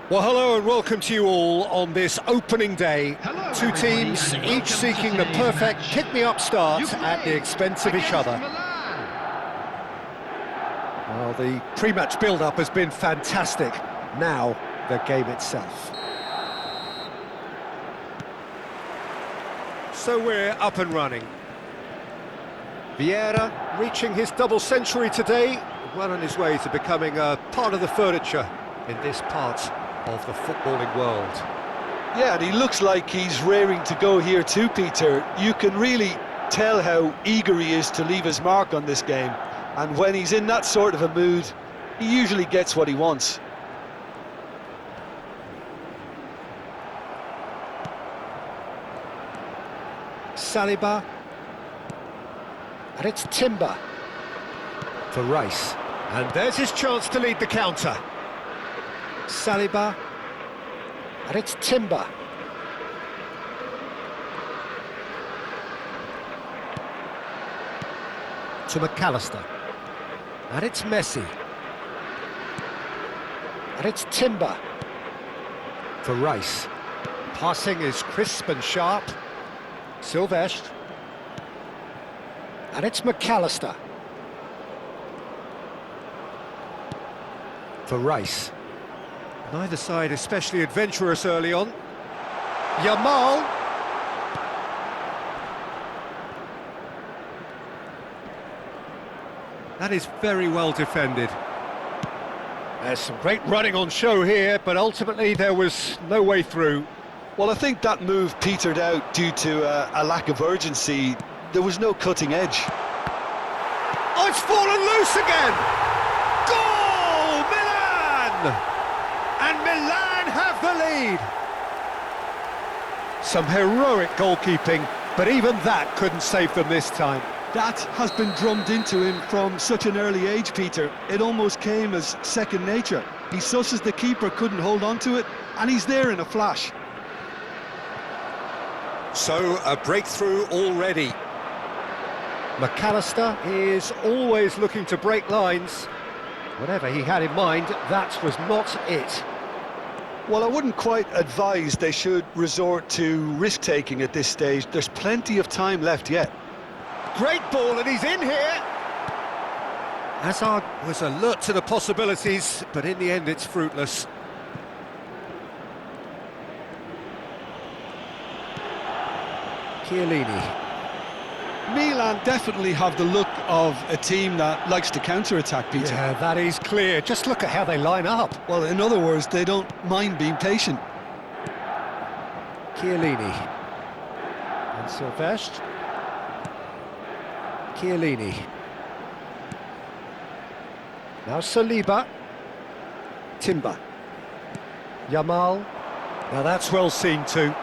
Well, hello and welcome to you all on this opening day. Hello, Two teams, everybody, and each welcome seeking to the the perfect match. pick-me-up start at the expense of each Against other. Milan. Well, the pre-match build-up has been fantastic. Now, the game itself. So we're up and running. Vieira reaching his double century today, well on his way to becoming a part of the furniture in this part of the footballing world. Yeah, and he looks like he's raring to go here too, Peter. You can really tell how eager he is to leave his mark on this game. And when he's in that sort of a mood, he usually gets what he wants. Saliba. And it's Timber. For Rice. And there's his chance to lead the counter. Saliba. And it's Timber. To McAllister. And it's Messi. And it's Timber. For Rice. Passing is crisp and sharp. Silvestre. And it's McAllister. For Rice. Neither side especially adventurous early on. Yamal. That is very well defended. There's some great running on show here, but ultimately there was no way through. Well, I think that move petered out due to a lack of urgency. There was no cutting edge. Oh, it's fallen loose again! Goal! Milan! And Milan have the lead. Some heroic goalkeeping, but even that couldn't save them this time. That has been drummed into him from such an early age, Peter. It almost came as second nature. He susses the keeper couldn't hold on to it, and he's there in a flash. So, a breakthrough already. McAllister is always looking to break lines. Whatever he had in mind, that was not it. Well, I wouldn't quite advise they should resort to risk-taking at this stage. There's plenty of time left yet. Great ball, and he's in here. Hazard was alert to the possibilities, but in the end it's fruitless. Chiellini. Milan definitely have the look of a team that likes to counter-attack, Peter. Yeah, that is clear. Just look at how they line up. Well, in other words, they don't mind being patient. Chiellini. And Silvestre. Chiellini. Now Saliba. Timber. Yamal. Now that's well seen too.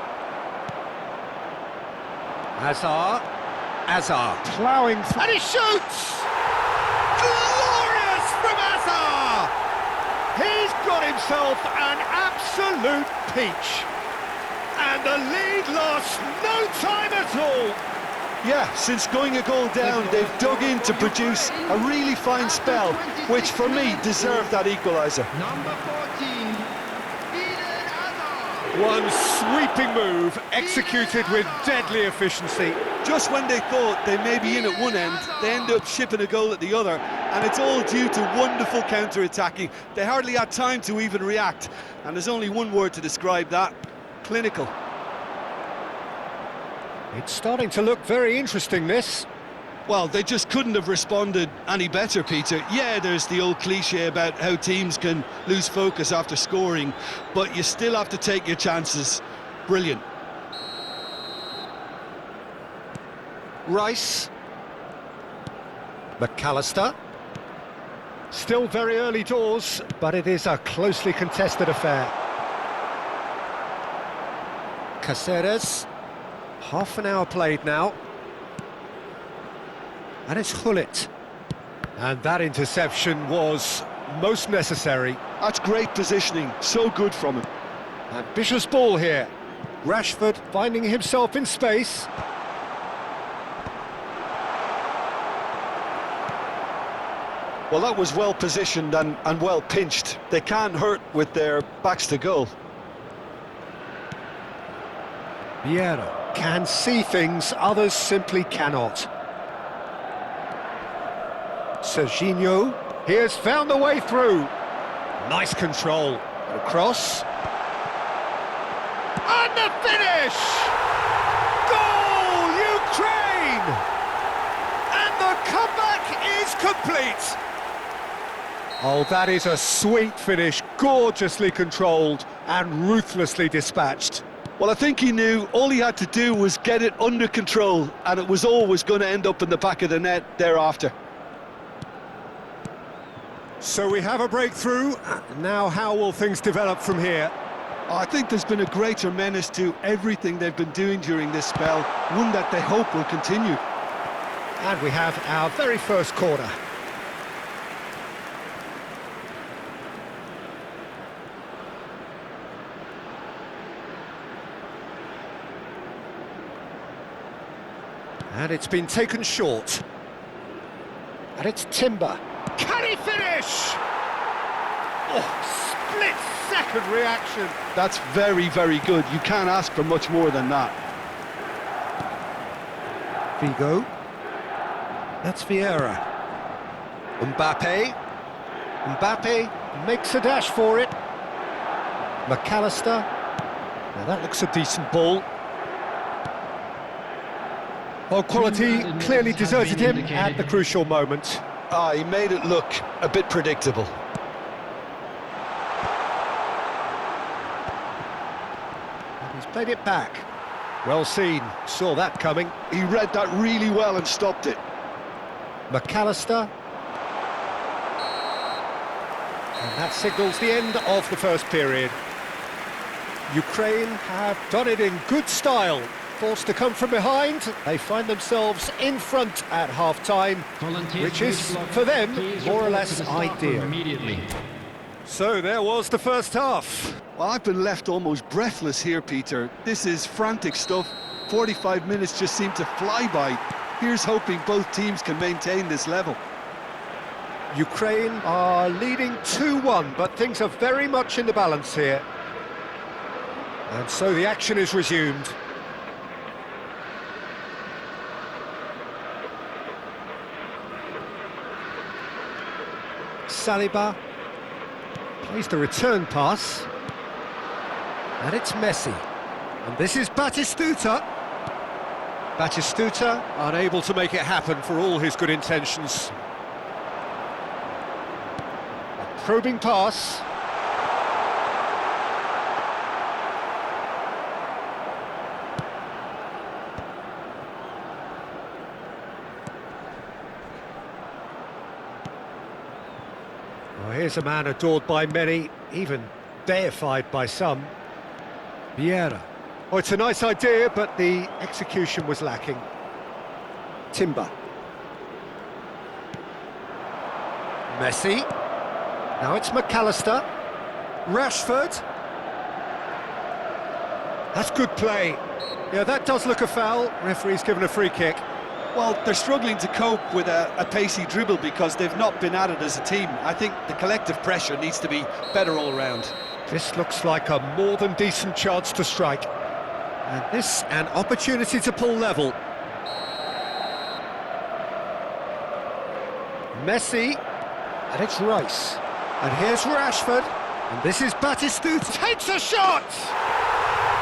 Hazard ploughing through, and he shoots! Glorious from Hazard! He's got himself an absolute peach. And the lead lost no time at all. Yeah, since going a goal down, they've dug in to produce a really fine spell, which for me deserved that equaliser. Number 14, Eden Hazard. One sweeping move, executed with deadly efficiency. Just when they thought they may be in at one end, they end up shipping a goal at the other, and it's all due to wonderful counter-attacking. They hardly had time to even react, and there's only one word to describe that: clinical. It's starting to look very interesting, this. Well, they just couldn't have responded any better, Peter. Yeah, there's the old cliche about how teams can lose focus after scoring, but you still have to take your chances. Brilliant. Rice. McAllister. Still very early doors, but it is a closely contested affair. Caceres. Half an hour played now. And it's Hullet. And that interception was most necessary. That's great positioning, so good from him. Ambitious ball here. Rashford finding himself in space. Well, that was well positioned and well pinched. They can't hurt with their backs to goal. Vieira can see things others simply cannot. Serginho, he has found a way through. Nice control. Across. And the finish! Goal, Ukraine! And the comeback is complete. Oh, that is a sweet finish, gorgeously controlled and ruthlessly dispatched. Well, I think he knew all he had to do was get it under control, and it was always going to end up in the back of the net thereafter. So we have a breakthrough. Now how will things develop from here? I think there's been a greater menace to everything they've been doing during this spell, one that they hope will continue. And we have our very first corner. And it's been taken short. And it's Timber. Can he finish? Oh, split-second reaction. That's very, very good. You can't ask for much more than that. Figo. That's Vieira. Mbappe. Mbappe makes a dash for it. McAllister. Now that looks a decent ball. Well, quality clearly deserted him at the crucial moment. He made it look a bit predictable. And he's played it back. Well seen, saw that coming. He read that really well and stopped it. McAllister. And that signals the end of the first period. Ukraine have done it in good style. Forced to come from behind, they find themselves in front at half-time, which is, for them, more or less ideal. So there was the first half. Well, I've been left almost breathless here, Peter. This is frantic stuff. 45 minutes just seem to fly by. Here's hoping both teams can maintain this level. Ukraine are leading 2-1, but things are very much in the balance here. And so the action is resumed. Saliba plays the return pass, and it's Messi, and this is Batistuta. Batistuta unable to make it happen for all his good intentions. A probing pass. Well, here's a man adored by many, even deified by some. Vieira. Oh, it's a nice idea, but the execution was lacking. Timber. Messi. Now it's McAllister. Rashford. That's good play. Yeah, that does look a foul. Referee's given a free kick. Well, they're struggling to cope with a pacey dribble because they've not been at it as a team. I think the collective pressure needs to be better all round. This looks like a more than decent chance to strike. And this, an opportunity to pull level. Messi, and it's Rice. And here's Rashford, and this is Batistuta. Takes a shot!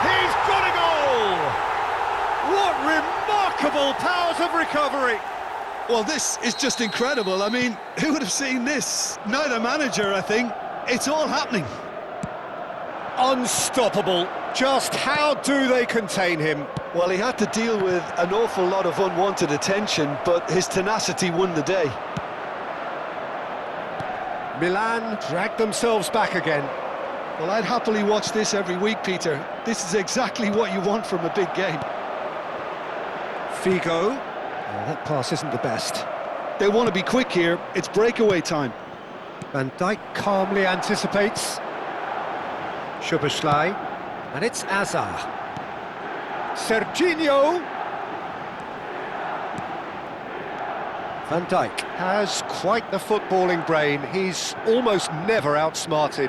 He's got a goal! What remarkable powers of recovery! Well, this is just incredible. I mean, who would have seen this? Neither manager, I think. It's all happening. Unstoppable. Just how do they contain him? Well, he had to deal with an awful lot of unwanted attention, but his tenacity won the day. Milan dragged themselves back again. Well, I'd happily watch this every week, Peter. This is exactly what you want from a big game. Figo. Oh, that pass isn't the best. They want to be quick here. It's breakaway time. Van Dijk calmly anticipates. Szoboszlai. And it's Azar. Serginho. Van Dijk has quite the footballing brain. He's almost never outsmarted.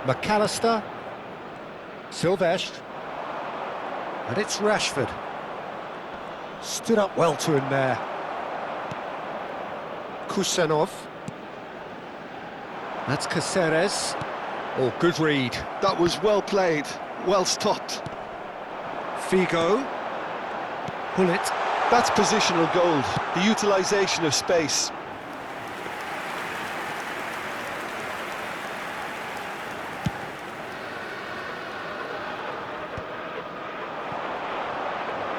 McAllister. Silvestre. And it's Rashford. Stood up well to him there. Kusanov. That's Caceres. Oh, good read. That was well played, well stopped. Figo. Pull it. That's positional gold, the utilisation of space.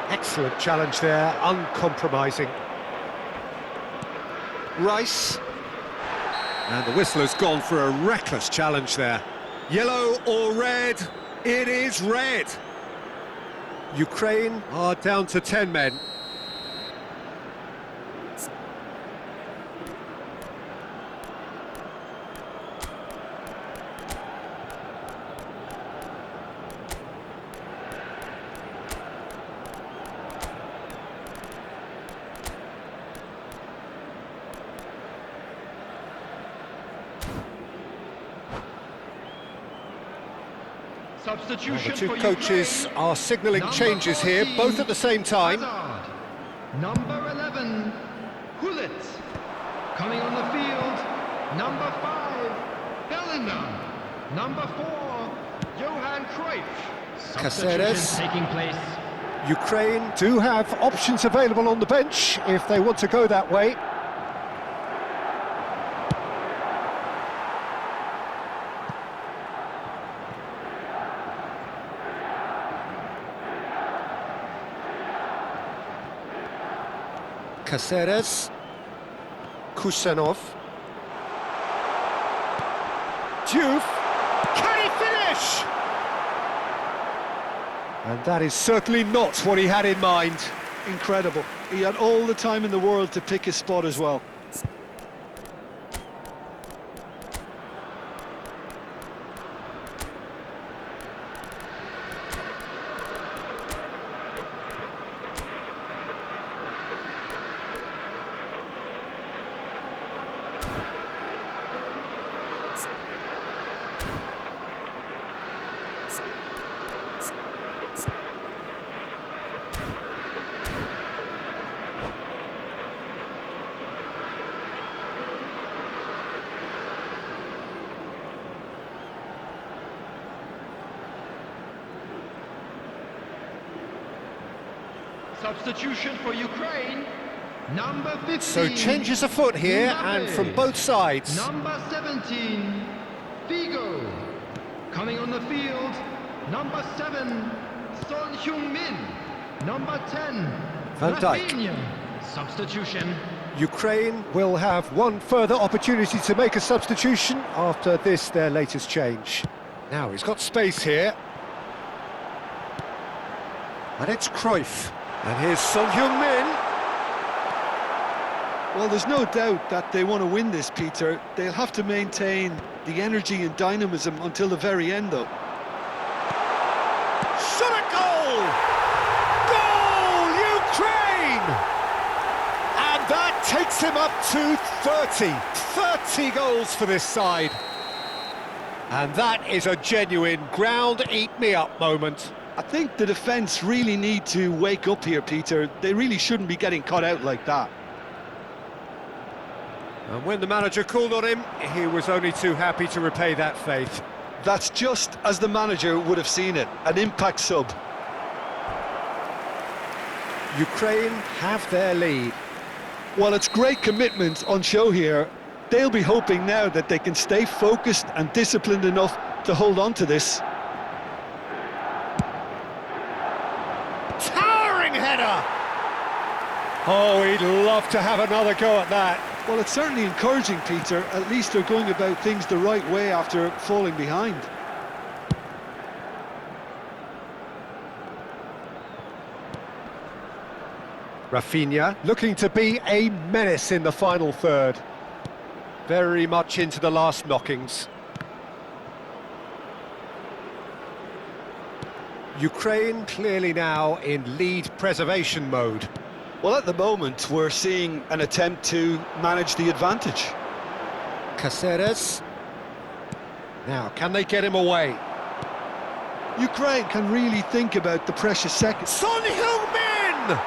Excellent challenge there, uncompromising. Rice. And the whistle has gone for a reckless challenge there. Yellow or red? It is red. Ukraine are down to 10 men. Substitution The two for coaches Ukraine. are signalling Number changes here, 14, both at the same time. Hazard. Number 11, Hullet. Coming on the field, number 5, Bellingham. Number 4, Johan Cruyff. Caceres. Substitution taking place. Ukraine do have options available on the bench if they want to go that way. Caceres. Kusanov. Diouf. Can he finish? And that is certainly not what he had in mind. Incredible. He had all the time in the world to pick his spot as well. Substitution for Ukraine, number 15. So changes afoot here, Mbappe. and from both sides. Number 17, Figo. Coming on the field, number 7, Son Heung-min. Number 10, Van Dijk. Rafinha. Substitution. Ukraine will have one further opportunity to make a substitution after this, their latest change. Now he's got space here. And it's Cruyff. And here's Son Heung-min. Well, there's no doubt that they want to win this, Peter. They'll have to maintain the energy and dynamism until the very end, though. Shot at goal! Goal, Ukraine! And that takes him up to 30. 30 goals for this side. And that is a genuine ground-eat-me-up moment. I think the defence really need to wake up here, Peter. They really shouldn't be getting caught out like that. And when the manager called on him, he was only too happy to repay that faith. That's just as the manager would have seen it, an impact sub. Ukraine have their lead. Well, it's great commitment on show here. They'll be hoping now that they can stay focused and disciplined enough to hold on to this. Towering header! Oh, he'd love to have another go at that. Well, it's certainly encouraging, Peter. At least they're going about things the right way after falling behind. Rafinha looking to be a menace in the final third. Very much into the last knockings. Ukraine clearly now in lead preservation mode. Well, at the moment, we're seeing an attempt to manage the advantage. Caceres. Now, can they get him away? Ukraine can really think about the precious seconds. Son Heung-min!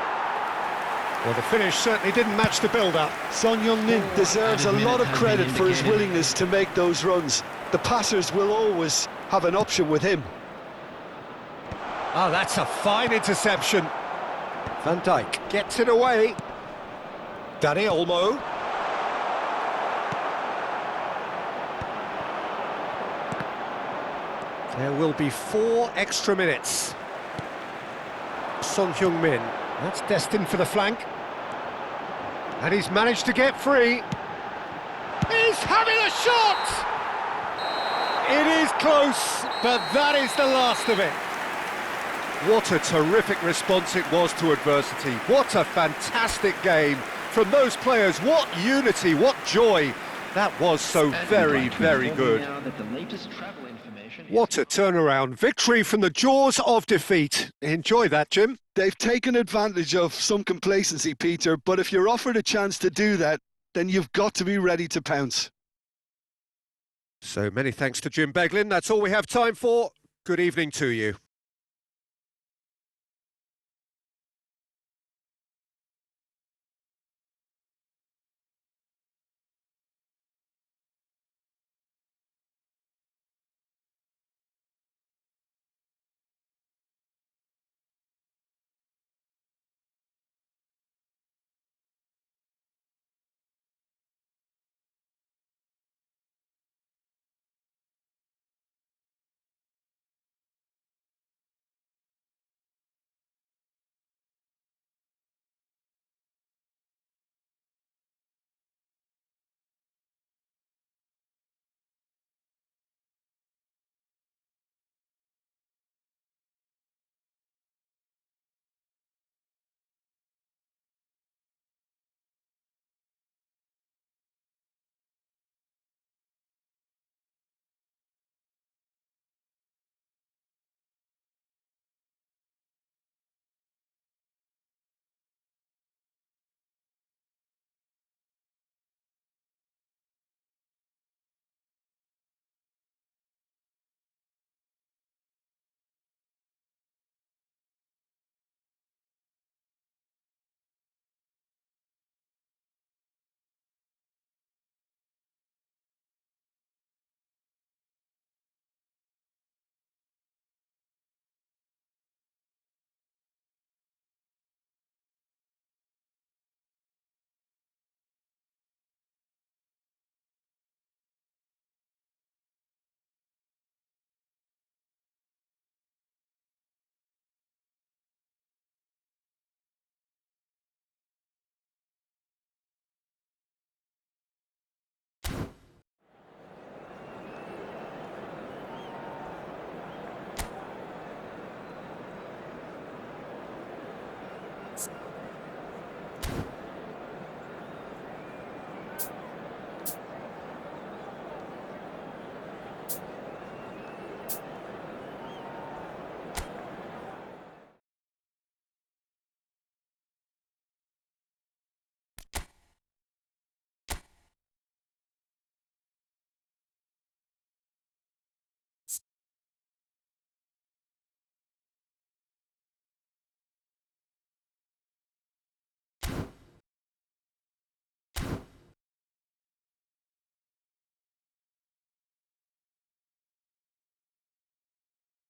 Well, the finish certainly didn't match the build-up. Son Heung-min deserves a lot of credit for his willingness to make those runs. The passers will always have an option with him. Oh, that's a fine interception. Van Dijk gets it away. Dani Olmo. There will be 4 extra minutes. Son Heung-min, that's destined for the flank. And he's managed to get free. He's having a shot! It is close, but that is the last of it. What a terrific response it was to adversity. What a fantastic game from those players. What unity, what joy. That was so very, very good. What a turnaround. Victory from the jaws of defeat. Enjoy that, Jim. They've taken advantage of some complacency, Peter, but if you're offered a chance to do that, then you've got to be ready to pounce. So many thanks to Jim Beglin. That's all we have time for. Good evening to you.